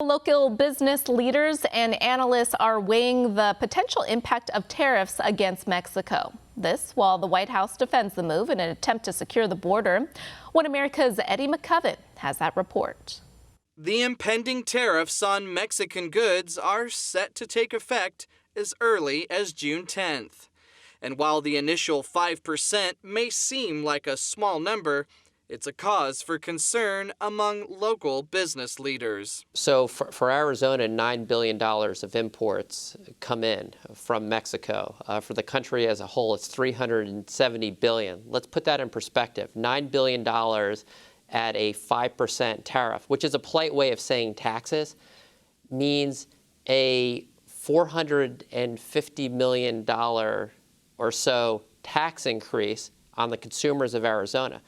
Local business leaders and analysts are weighing the potential impact of tariffs against Mexico. This while the White House defends the move in an attempt to secure the border. One America's Eddie McCoven has that report. The impending tariffs on Mexican goods are set to take effect as early as June 10th. And while the initial 5% may seem like a small number, it's a cause for concern among local business leaders. So for Arizona, $9 billion of imports come in from Mexico. For the country as a whole, it's $370 billion. Let's put that in perspective. $9 billion at a 5% tariff, which is a polite way of saying taxes, means a $450 million or so tax increase on the consumers of Arizona.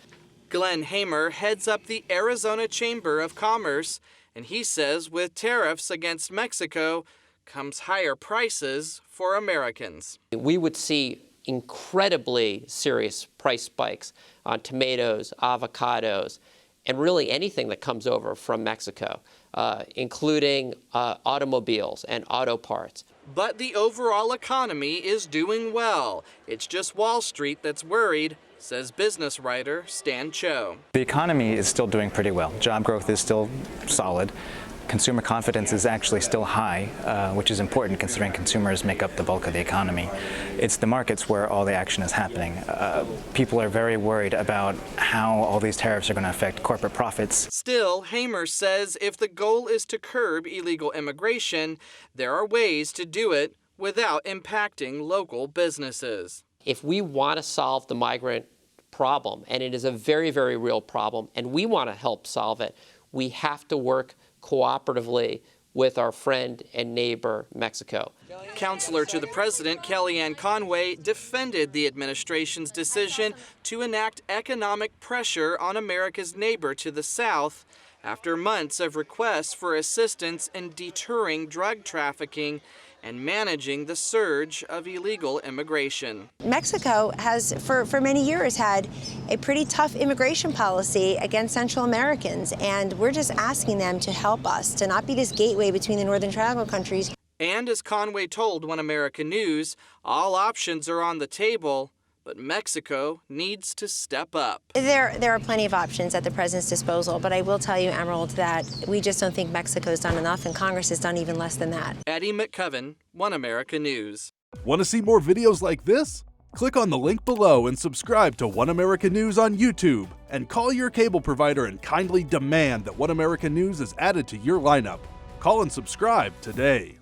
Glenn Hamer heads up the Arizona Chamber of Commerce, and he says with tariffs against Mexico comes higher prices for Americans. We would see incredibly serious price spikes on tomatoes, avocados, and really anything that comes over from Mexico, including automobiles and auto parts. But the overall economy is doing well. It's just Wall Street that's worried, says business writer Stan Cho. The economy is still doing pretty well. Job growth is still solid. Consumer confidence is actually still high, which is important considering consumers make up the bulk of the economy. It's the markets where all the action is happening. People are very worried about how all these tariffs are going to affect corporate profits. Still, Hamer says if the goal is to curb illegal immigration, there are ways to do it without impacting local businesses. If we want to solve the migrant problem, and it is a very, very real problem, and we want to help solve it, we have to work cooperatively with our friend and neighbor, Mexico. Counselor to the president, Kellyanne Conway, defended the administration's decision to enact economic pressure on America's neighbor to the south after months of requests for assistance in deterring drug trafficking and managing the surge of illegal immigration. Mexico has, for many years, had a pretty tough immigration policy against Central Americans, and we're just asking them to help us, to not be this gateway between the Northern Triangle countries. And as Conway told One America News, all options are on the table, but Mexico needs to step up. There are plenty of options at the president's disposal, but I will tell you, Emerald, that we just don't think Mexico's done enough, and Congress has done even less than that. Eddie McCoven, One America News. Want to see more videos like this? Click on the link below and subscribe to One America News on YouTube, and call your cable provider and kindly demand that One America News is added to your lineup. Call and subscribe today.